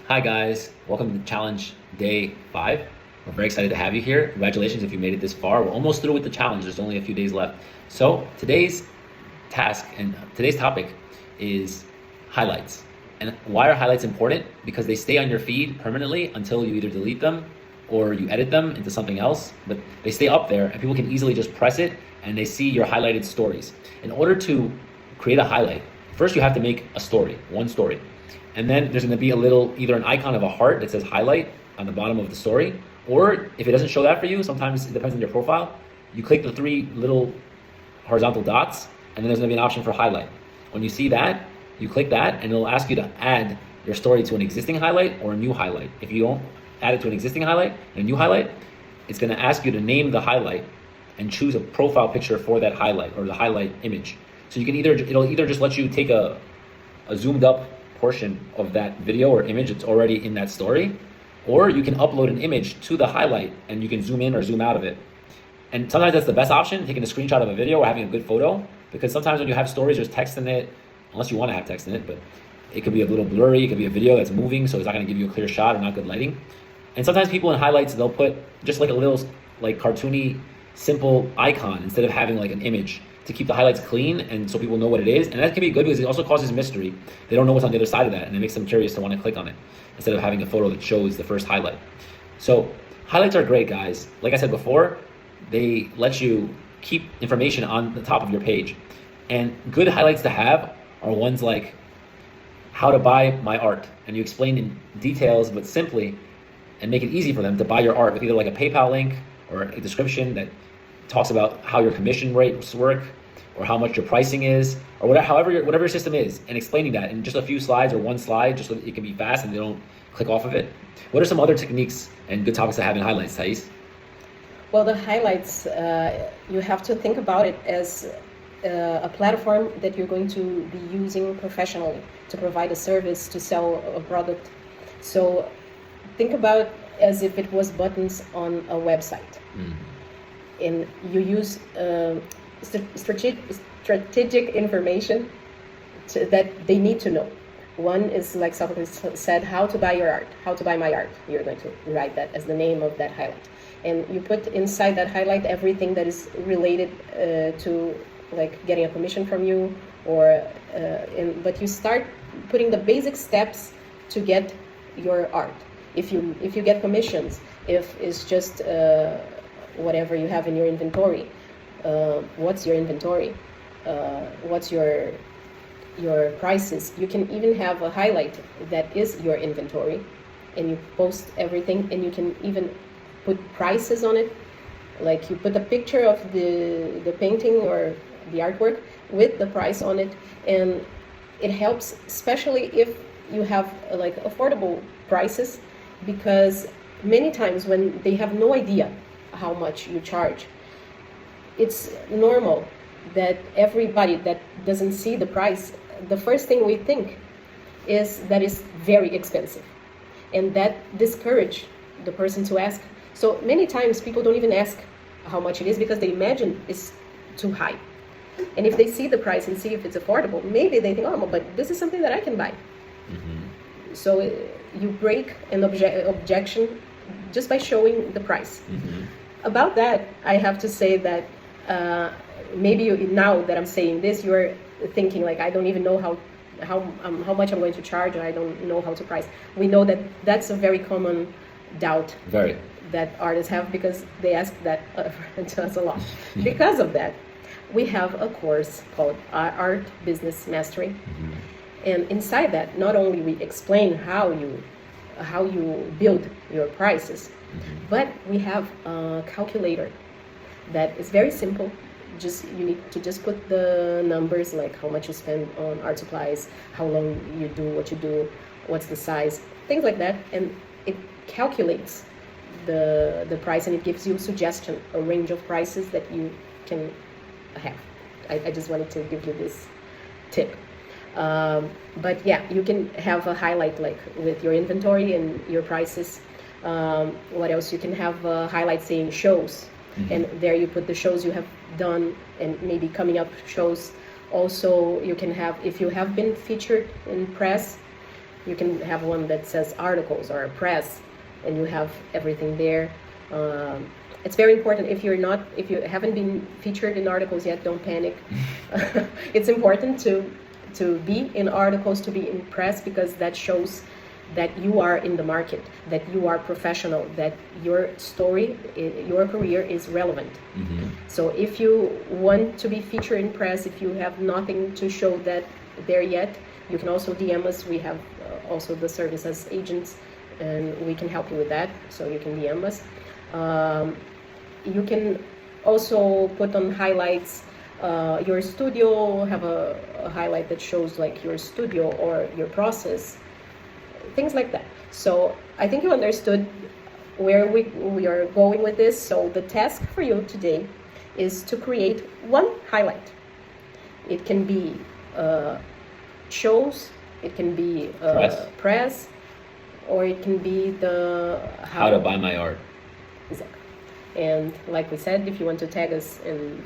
Hi guys, welcome to challenge day 5. We're very excited to have you here. Congratulations if you made it this far. We're almost through with the challenge. There's only a few days left. So today's task and today's topic is highlights. And why are highlights important? Because they stay on your feed permanently until you either delete them or you edit them into something else. But they stay up there and people can easily just press it and they see your highlighted stories. In order to create a highlight, first you have to make a story, one story. And then there's going to be a little, either an icon of a heart that says highlight on the bottom of the story, or if it doesn't show that for you, sometimes it depends on your profile, you click the 3 little horizontal dots, and then there's going to be an option for highlight. When you see that, you click that, and it'll ask you to add your story to an existing highlight or a new highlight. If you don't add it to an existing highlight and a new highlight, it's going to ask you to name the highlight and choose a profile picture for that highlight or the highlight image. So you can it'll either just let you take a zoomed up portion of that video or image that's already in that story, or you can upload an image to the highlight and you can zoom in or zoom out of it. And sometimes that's the best option, taking a screenshot of a video or having a good photo, because sometimes when you have stories, there's text in it, unless you want to have text in it, but it could be a little blurry, it could be a video that's moving, so it's not going to give you a clear shot or not good lighting. And sometimes people in highlights, they'll put just like a little like cartoony, simple icon instead of having like an image to keep the highlights clean and so people know what it is. And that can be good because it also causes mystery. They don't know what's on the other side of that, and it makes them curious to want to click on it instead of having a photo that shows the first highlight. So highlights are great, guys. Like I said before, they let you keep information on the top of your page. And good highlights to have are ones like how to buy my art. And you explain in details, but simply, and make it easy for them to buy your art with either like a PayPal link or a description that talks about how your commission rates work or how much your pricing is or whatever your system is, and explaining that in just a few slides or one slide just so that it can be fast and they don't click off of it. What are some other techniques and good topics to have in highlights, Thais? Well, the highlights, you have to think about it as a platform that you're going to be using professionally to provide a service, to sell a product. So think about it as if it was buttons on a website. And you use strategic information that they need to know. One is, like Sophocles said, how to buy your art, how to buy my art. You're going to write that as the name of that highlight. And you put inside that highlight everything that is related to like getting a commission from you, or but you start putting the basic steps to get your art. If you get commissions, if it's just whatever you have in your inventory, what's your inventory, what's your prices. You can even have a highlight that is your inventory, and you post everything, and you can even put prices on it. Like you put a picture of the painting or the artwork with the price on it, and it helps especially if you have like affordable prices, because many times when they have no idea how much you charge, it's normal that everybody that doesn't see the price, the first thing we think is that it's very expensive, and that discourage the person to ask. So many times people don't even ask how much it is because they imagine it's too high. And if they see the price and see if it's affordable, maybe they think, oh, but this is something that I can buy. So you break an objection just by showing the price. About that, I have to say that maybe now that I'm saying this, you're thinking like, I don't even know how much I'm going to charge, or I don't know how to price. We know that that's a very common doubt that artists have, because they ask that to us a lot. Because of that, we have a course called Art Business Mastery. And inside that, not only we explain how you build your prices, but we have a calculator that is very simple. You need to just put the numbers, like how much you spend on art supplies, how long you do what you do, what's the size, things like that, and it calculates the price, and it gives you a suggestion, a range of prices that you can have. I just wanted to give you this tip. But yeah, you can have a highlight like with your inventory and your prices. What else? You can have a highlight saying shows, and there you put the shows you have done and maybe coming up shows. Also, you can have, if you have been featured in press, You can have one that says articles or press, and you have everything there. It's very important. If you haven't been featured in articles yet, don't panic. It's important to be in articles, to be in press, because that shows that you are in the market, that you are professional, that your story, your career is relevant. Mm-hmm. So if you want to be featured in press, if you have nothing to show that there yet, you can also DM us. We have also the service as agents, and we can help you with that. So you can DM us. You can also put on highlights your studio, have a highlight that shows like your studio or your process, things like that. So I think you understood where we are going with this. So the task for you today is to create one highlight. It can be shows, it can be press, or it can be the how to buy my art. Exactly. And like we said, if you want to tag us in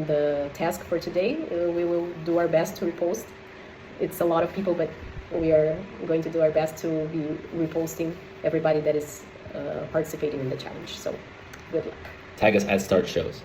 the task for today, we will do our best to repost. It's a lot of people, but we are going to do our best to be reposting everybody that is participating in the challenge. So good luck. Tag us at Start Shows.